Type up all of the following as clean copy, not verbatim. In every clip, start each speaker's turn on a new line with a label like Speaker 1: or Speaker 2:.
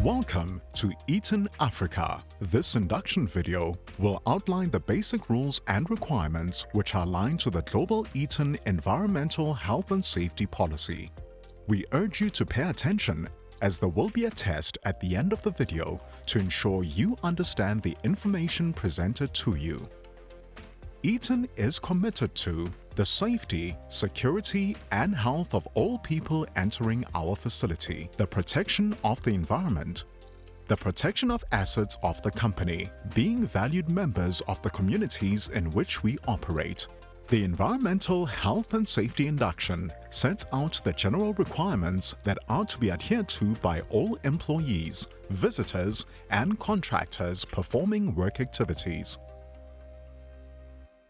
Speaker 1: Welcome to Eaton, Africa. This induction video will outline the basic rules and requirements which are aligned to the global Eaton environmental health and safety policy. We urge you to pay attention as there will be a test at the end of the video to ensure you understand the information presented to you. Eaton is committed to the safety, security, and health of all people entering our facility, the protection of the environment, the protection of assets of the company, being valued members of the communities in which we operate. The Environmental Health and Safety Induction sets out the general requirements that are to be adhered to by all employees, visitors, and contractors performing work activities.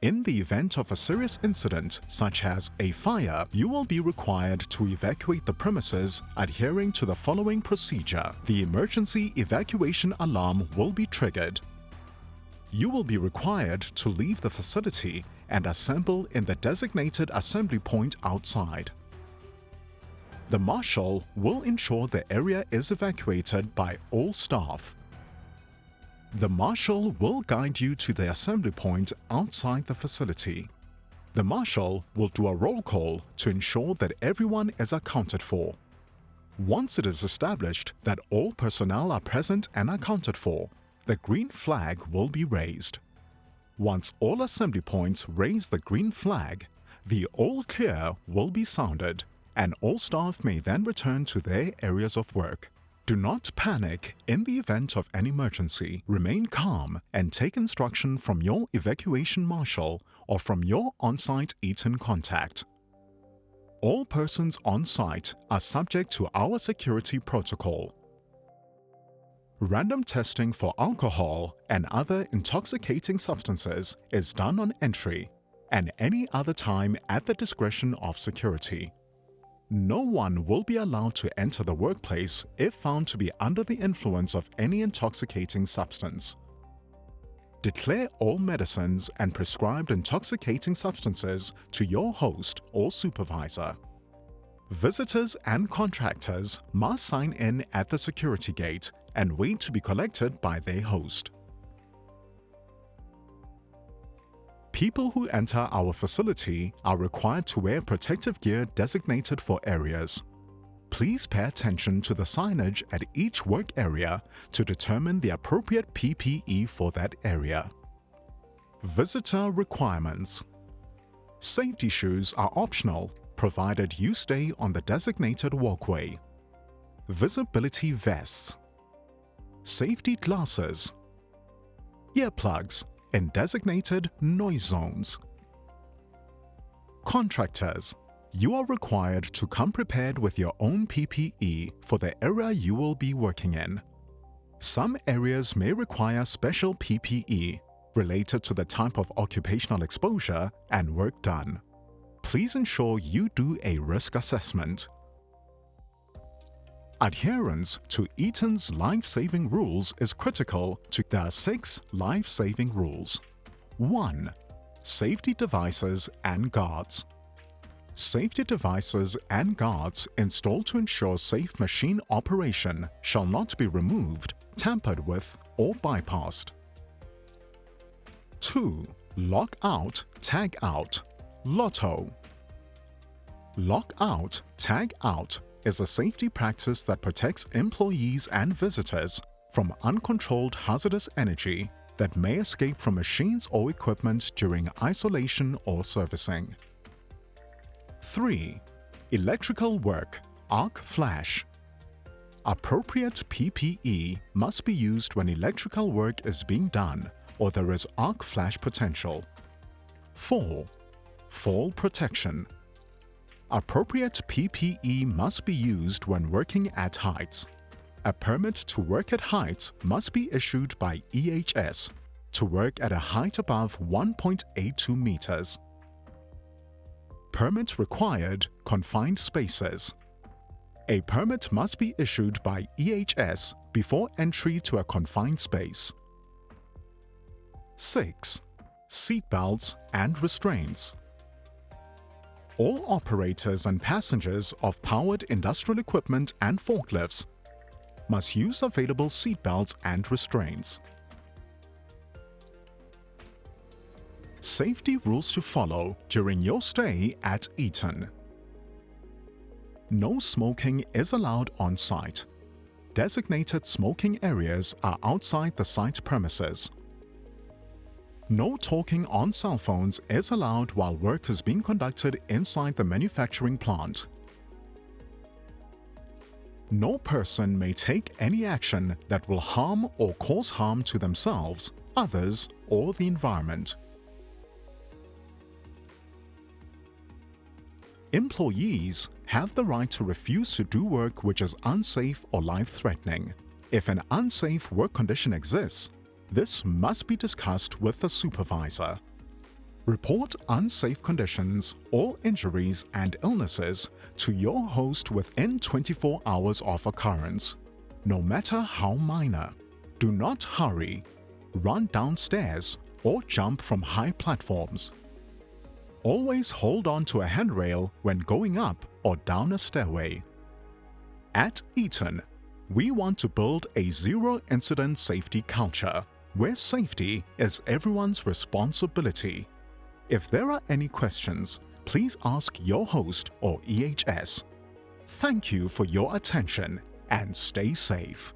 Speaker 1: In the event of a serious incident, such as a fire, you will be required to evacuate the premises adhering to the following procedure. The emergency evacuation alarm will be triggered. You will be required to leave the facility and assemble in the designated assembly point outside. The marshal will ensure the area is evacuated by all staff. The marshal will guide you to the assembly point outside the facility. The marshal will do a roll call to ensure that everyone is accounted for. Once it is established that all personnel are present and accounted for, the green flag will be raised. Once all assembly points raise the green flag, the all clear will be sounded, and all staff may then return to their areas of work. Do not panic in the event of an emergency. Remain calm and take instruction from your evacuation marshal or from your on-site Eaton contact. All persons on-site are subject to our security protocol. Random testing for alcohol and other intoxicating substances is done on entry and any other time at the discretion of security. No one will be allowed to enter the workplace if found to be under the influence of any intoxicating substance. Declare all medicines and prescribed intoxicating substances to your host or supervisor. Visitors and contractors must sign in at the security gate and wait to be collected by their host. People who enter our facility are required to wear protective gear designated for areas. Please pay attention to the signage at each work area to determine the appropriate PPE for that area. Visitor requirements. Safety shoes are optional, provided you stay on the designated walkway. Visibility vests. Safety glasses. Earplugs in designated noise zones. Contractors, you are required to come prepared with your own PPE for the area you will be working in. Some areas may require special PPE related to the type of occupational exposure and work done. Please ensure you do a risk assessment. Adherence to Eaton's life-saving rules is critical to the 6 life-saving rules. 1. Safety devices and guards. Safety devices and guards installed to ensure safe machine operation shall not be removed, tampered with, or bypassed. 2. Lock out, tag out. Lotto. Lock out, tag out is a safety practice that protects employees and visitors from uncontrolled hazardous energy that may escape from machines or equipment during isolation or servicing. 3. Electrical work, arc flash. Appropriate PPE must be used when electrical work is being done or there is arc flash potential. 4. Fall protection. Appropriate PPE must be used when working at heights. A permit to work at heights must be issued by EHS to work at a height above 1.82 meters. Permit required confined spaces. A permit must be issued by EHS before entry to a confined space. 6. Seatbelts and restraints. All operators and passengers of powered industrial equipment and forklifts must use available seatbelts and restraints. Safety rules to follow during your stay at Eaton. No smoking is allowed on site. Designated smoking areas are outside the site premises. No talking on cell phones is allowed while work is being conducted inside the manufacturing plant. No person may take any action that will harm or cause harm to themselves, others, or the environment. Employees have the right to refuse to do work which is unsafe or life-threatening. If an unsafe work condition exists, this must be discussed with the supervisor. Report unsafe conditions or injuries and illnesses to your host within 24 hours of occurrence, no matter how minor. Do not hurry, run downstairs, or jump from high platforms. Always hold on to a handrail when going up or down a stairway. At Eaton, we want to build a zero-incident safety culture, where safety is everyone's responsibility. If there are any questions, please ask your host or EHS. Thank you for your attention and stay safe.